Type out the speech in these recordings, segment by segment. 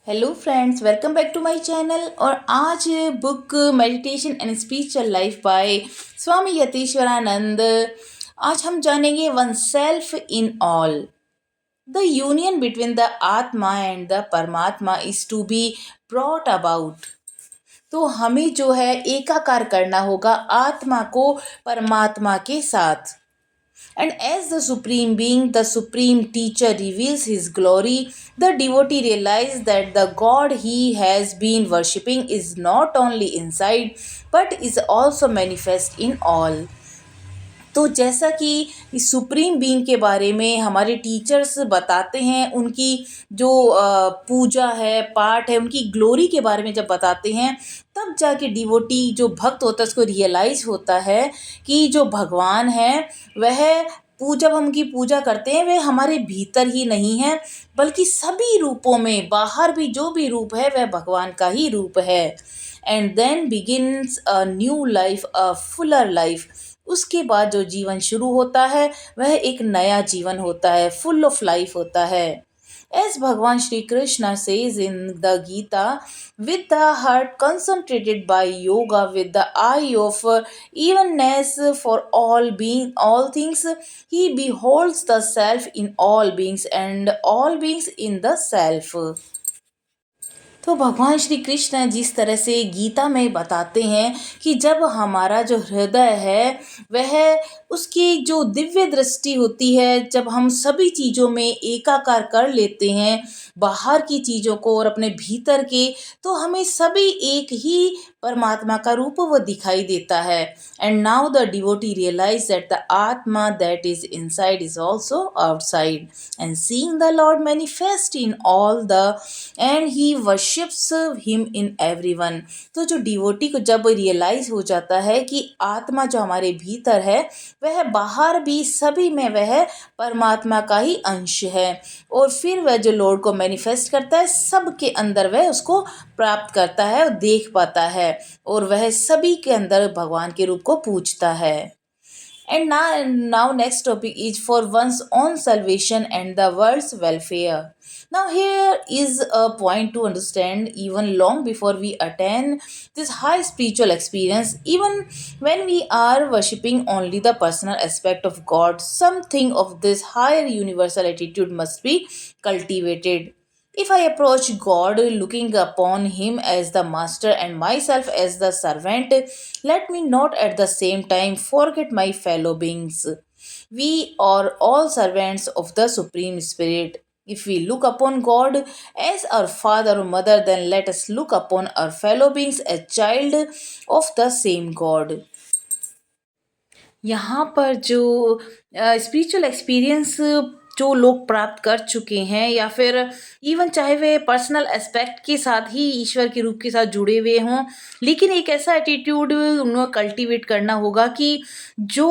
Hello friends, welcome back to my channel. और आज book meditation and spiritual life by Swami Yatiswarananda. आज हम जानेंगे one self in all. The union between the Atma and the Paramatma is to be brought about. तो हमें जो है एकाकार करना होगा आत्मा को परमात्मा के साथ। And as the Supreme Being, the Supreme Teacher reveals His glory, the devotee realizes that the God he has been worshipping is not only inside but is also manifest in all. तो जैसा कि इस supreme being के बारे में हमारे teachers बताते हैं, उनकी जो पूजा है, पाठ है, उनकी ग्लोरी के बारे में जब बताते हैं, तब जाके डिवोटी जो भक्त होता है उसको रियलाइज़ होता है कि जो भगवान है वह जब हम उनकी पूजा करते हैं वह हमारे भीतर ही नहीं है बल्कि सभी रूपों में, बाहर भी जो भी रूप है वह भगवान का ही रूप है। And then begins a new life, a fuller life. उसके बाद जो जीवन शुरू होता है वह एक नया जीवन होता है, फुल ऑफ लाइफ होता है। As Bhagwan Shri Krishna says in the Gita, with the heart concentrated by yoga, with the eye of evenness for all things, he beholds the self in all beings and all beings in the self. तो भगवान श्री कृष्ण जिस तरह से गीता में बताते हैं कि जब हमारा जो हृदय है वह, उसकी जो दिव्य दृष्टि होती है, जब हम सभी चीज़ों में एकाकार कर लेते हैं, बाहर की चीज़ों को और अपने भीतर के, तो हमें सभी एक ही परमात्मा का रूप वो दिखाई देता है। And now the devotee realize that the Atma that is inside is also outside and seeing the lord manifest in all the and he worships him in everyone. तो जो डिवोटी को जब रियलाइज हो जाता है कि आत्मा जो हमारे भीतर है वह बाहर भी सभी में वह परमात्मा का ही अंश है, और फिर वह जो लॉर्ड को मैनिफेस्ट करता है सबके अंदर वह उसको प्राप्त करता है और देख पाता है, और वह सभी के अंदर भगवान के रूप को पूजता है। And now next topic is for one's own salvation and the world's welfare. Now here is a point to understand, even long before we attain this high spiritual experience, even when we are worshipping only the personal aspect of God, something of this higher universal attitude must be cultivated. If I approach God looking upon Him as the master and myself as the servant, let me not at the same time forget my fellow beings. We are all servants of the Supreme Spirit. If we look upon God as our father or mother, then let us look upon our fellow beings as child of the same God. यहाँ पर जो spiritual experience जो लोग प्राप्त कर चुके हैं, या फिर इवन चाहे वे पर्सनल एस्पेक्ट के साथ ही ईश्वर के रूप के साथ जुड़े हुए हों, लेकिन एक ऐसा एटीट्यूड उन्हें कल्टीवेट करना होगा कि जो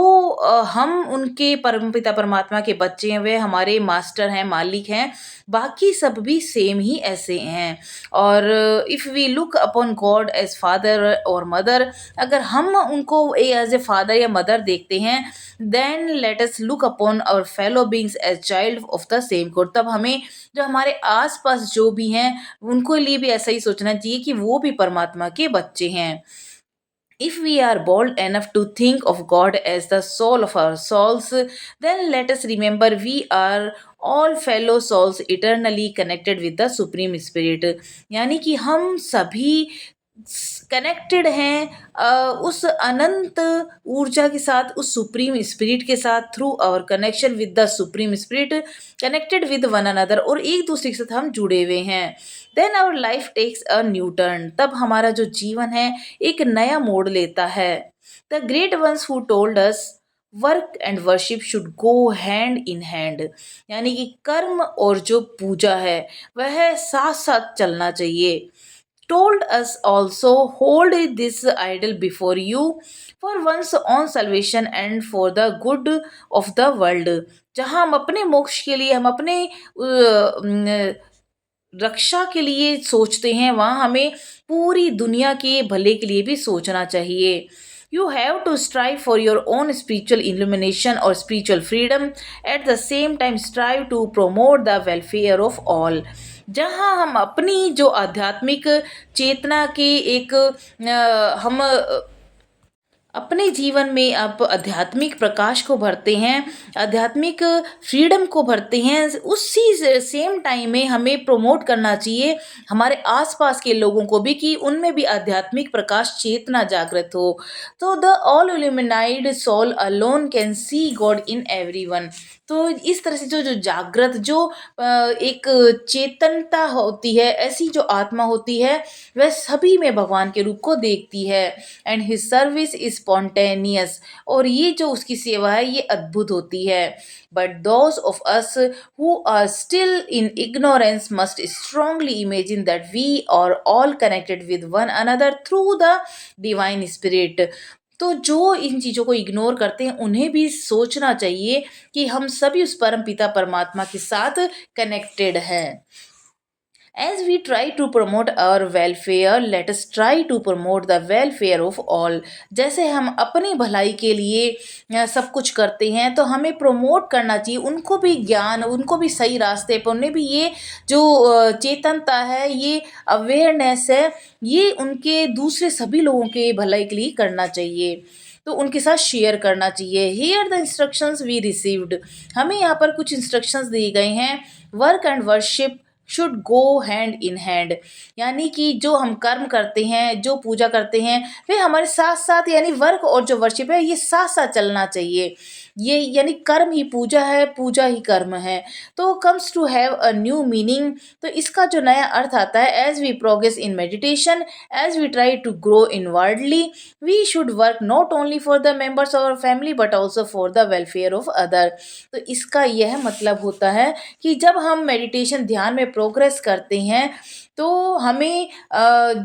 हम उनके परमपिता परमात्मा के बच्चे हैं, वे हमारे मास्टर हैं, मालिक हैं, बाकी सब भी सेम ही ऐसे हैं। और if we look upon God as father और मदर, अगर हम उनको एज ए फादर या मदर देखते हैं, then let us look upon our fellow beings as child of the same God. तब हमें जो हमारे आसपास जो भी हैं उनको लिए भी ऐसा ही सोचना चाहिए कि वो भी परमात्मा के बच्चे हैं। If we are bold enough to think of God as the soul of our souls, then let us remember we are all fellow souls eternally connected with the Supreme Spirit. यानी कि हम सभी कनेक्टेड हैं उस अनंत ऊर्जा के साथ, उस सुप्रीम स्पिरिट के साथ, through our connection with the supreme spirit, connected with one another, और एक दूसरे के साथ हम जुड़े हुए हैं। Then our life takes a new turn. तब हमारा जो जीवन है एक नया मोड़ लेता है। The great ones who told us work and worship should go hand in hand, यानी कि कर्म और जो पूजा है वह साथ साथ चलना चाहिए। Told us also, hold this idol before you for one's own salvation and for the good of the world। जहाँ हम अपने मोक्ष के लिए, हम अपने रक्षा के लिए सोचते हैं, वहाँ हमें पूरी दुनिया के भले के लिए भी सोचना चाहिए। You have to strive for your own spiritual illumination or spiritual freedom. At the same time, strive to promote the welfare of all. जहाँ हम अपनी जो आध्यात्मिक चेतना के एक हम अपने जीवन में आप आध्यात्मिक प्रकाश को भरते हैं, आध्यात्मिक फ्रीडम को भरते हैं, उसी सेम टाइम में हमें प्रमोट करना चाहिए हमारे आसपास के लोगों को भी कि उनमें भी आध्यात्मिक प्रकाश चेतना जागृत हो। तो the all illuminated soul alone can see god in everyone. तो इस तरह से जो जो जागृत जो एक चेतनता होती है, ऐसी जो आत्मा होती है, वह सभी में भगवान के रूप को देखती है। And his service is spontaneous, और ये जो उसकी सेवा है ये अद्भुत होती है। But those of us who are still in ignorance must strongly imagine that we are all connected with one another through the divine spirit. तो जो इन चीज़ों को इग्नोर करते हैं उन्हें भी सोचना चाहिए कि हम सभी उस परम पिता परमात्मा के साथ कनेक्टेड हैं। As we try to promote our welfare, let us try to promote the welfare of all. जैसे हम अपनी भलाई के लिए सब कुछ करते हैं, तो हमें प्रमोट करना चाहिए उनको भी ज्ञान, उनको भी सही रास्ते पर, उन्हें भी ये जो चेतनता है, ये अवेयरनेस है, ये उनके दूसरे सभी लोगों के भलाई के लिए करना चाहिए। तो उनके साथ शेयर करना चाहिए। Here the instructions we received, हमें यहाँ पर कुछ इंस्ट्रक्शंस दिए गए हैं। Work and worship should go hand in hand, यानी कि जो हम कर्म करते हैं, जो पूजा करते हैं, वे हमारे साथ साथ, यानी वर्क और जो वर्शिप है ये साथ साथ चलना चाहिए। ये यानी कर्म ही पूजा है, पूजा ही कर्म है। तो comes to have a new meaning, तो इसका जो नया अर्थ आता है, as we progress in meditation, as we try to grow inwardly, we should work not only for the members of our family but also for the welfare of other. तो इसका यह मतलब होता है कि जब हम मेडिटेशन ध्यान में प्रोग्रेस करते हैं, तो हमें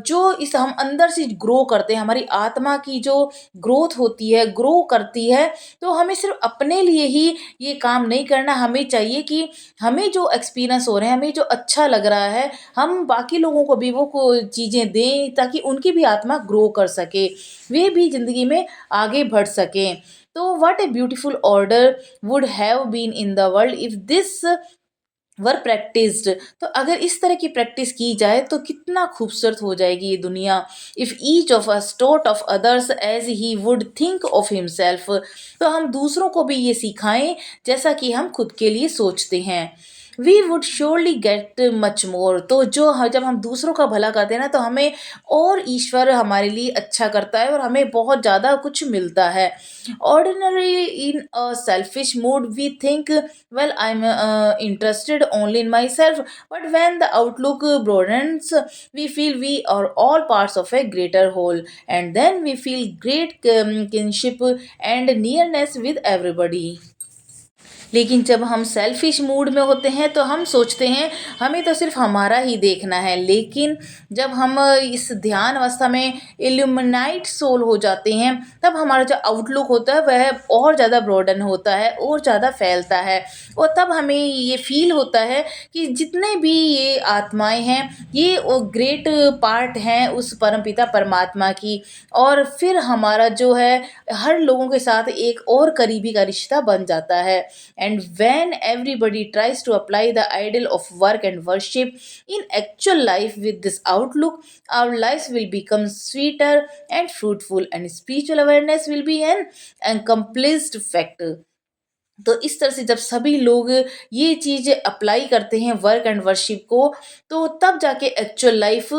जो इस हम अंदर से ग्रो करते हैं, हमारी आत्मा की जो ग्रोथ होती है, ग्रो करती है, तो हमें सिर्फ अपने लिए ही ये काम नहीं करना। हमें चाहिए कि हमें जो एक्सपीरियंस हो रहे हैं, हमें जो अच्छा लग रहा है, हम बाकी लोगों को भी वो को चीज़ें दें ताकि उनकी भी आत्मा ग्रो कर सके, वे भी ज़िंदगी में आगे बढ़ सकें। तो what a beautiful order would have been in the world if this were practised. तो अगर इस तरह की प्रैक्टिस की जाए तो कितना खूबसूरत हो जाएगी ये दुनिया। If each of us thought of others as he would think of himself, तो हम दूसरों को भी ये सिखाएं जैसा कि हम खुद के लिए सोचते हैं। We would surely get much more, तो जब हम दूसरों का भला करते हैं ना, तो हमें और ईश्वर हमारे लिए अच्छा करता है और हमें बहुत ज़्यादा कुछ मिलता है। Ordinary in a selfish mood we think, well, I'm interested only in myself, but when the outlook broadens, we feel we are all parts of a greater whole, and then we feel great kinship and nearness with everybody. लेकिन जब हम selfish mood में होते हैं तो हम सोचते हैं हमें तो सिर्फ हमारा ही देखना है, लेकिन जब हम इस ध्यान अवस्था में इल्यूमिनाइट सोल हो जाते हैं, तब हमारा जो आउटलुक होता है वह और ज़्यादा ब्रॉडन होता है और ज़्यादा फैलता है, और तब हमें ये फील होता है कि जितने भी ये आत्माएं हैं ये वो ग्रेट पार्ट हैं उस परमपिता परमात्मा की, और फिर हमारा जो है हर लोगों के साथ एक और करीबी का रिश्ता बन जाता है। And when everybody tries to apply the ideal of work and worship in actual life with this outlook, our lives will become sweeter and fruitful, and spiritual awareness will be an accomplished fact। तो इस तरह से जब सभी लोग ये चीज़ apply करते हैं वर्क एंड वर्शिप को, तो तब जाके एक्चुअल लाइफ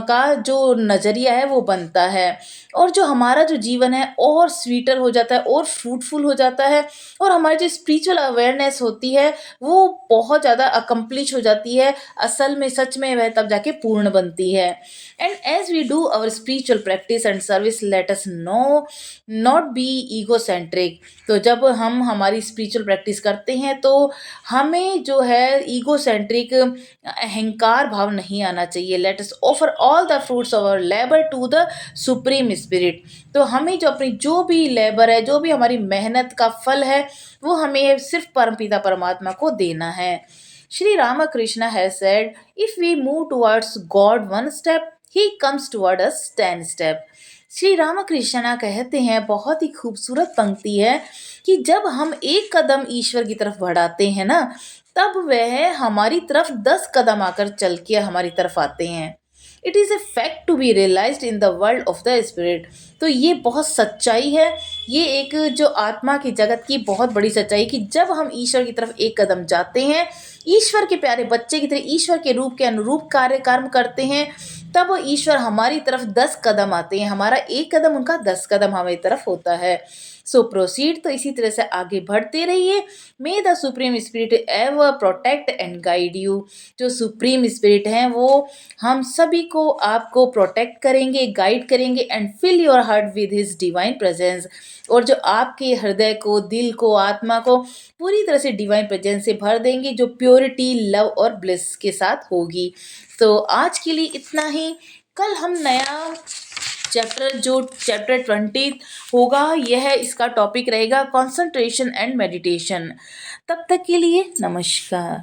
का जो नज़रिया है वो बनता है, और जो हमारा जो जीवन है और स्वीटर हो जाता है और फ्रूटफुल हो जाता है, और हमारी जो स्पिरिचुअल अवेयरनेस होती है वो बहुत ज़्यादा अकम्प्लिश हो जाती है, असल में सच में वह तब जाके पूर्ण बनती है। And as we do our spiritual practice and service, let us no not be egocentric. तो जब हम हमारी स्पिरिचुअल प्रैक्टिस करते हैं तो हमें जो है ईगोसेंट्रिक अहंकार भाव नहीं आना चाहिए। Let us offer all the fruits of our labour to the supreme spirit. तो हमें जो अपनी जो भी लेबर है, जो भी हमारी मेहनत का फल है, वो हमें सिर्फ परमपिता परमात्मा को देना है। Shri Ramakrishna has said, if we move towards God one step, he comes toward us 10 step. Shri Ramakrishna कहते हैं, बहुत ही खूबसूरत पंक्ति है कि जब हम एक कदम ईश्वर की तरफ बढ़ाते हैं ना, तब वह हमारी तरफ 10 कदम आकर चल के हमारी तरफ आते हैं। It is a fact to be realised in the world of the spirit. तो ये बहुत सच्चाई है, ये एक जो आत्मा की जगत की बहुत बड़ी सच्चाई कि जब हम ईश्वर की तरफ एक कदम जाते हैं, ईश्वर के प्यारे बच्चे की तरह ईश्वर के रूप के अनुरूप कार्य कर्म करते हैं, तब ईश्वर हमारी तरफ 10 कदम आते हैं। हमारा एक कदम, उनका 10 कदम हमारी तरफ होता है। सो प्रोसीड, तो इसी तरह से आगे बढ़ते रहिए। मे the supreme spirit ever protect and guide you. जो सुप्रीम स्पिरिट हैं वो हम सभी को, आपको प्रोटेक्ट करेंगे, गाइड करेंगे and fill your heart with his divine presence. और जो आपके हृदय को, दिल को, आत्मा को पूरी तरह से डिवाइन प्रेजेंस से भर देंगे, जो प्योरिटी, लव और ब्लिस के साथ होगी। तो आज के लिए इतना ही। कल हम नया चैप्टर, जो चैप्टर 20 होगा, यह इसका टॉपिक रहेगा कंसंट्रेशन एंड मेडिटेशन। तब तक के लिए नमस्कार।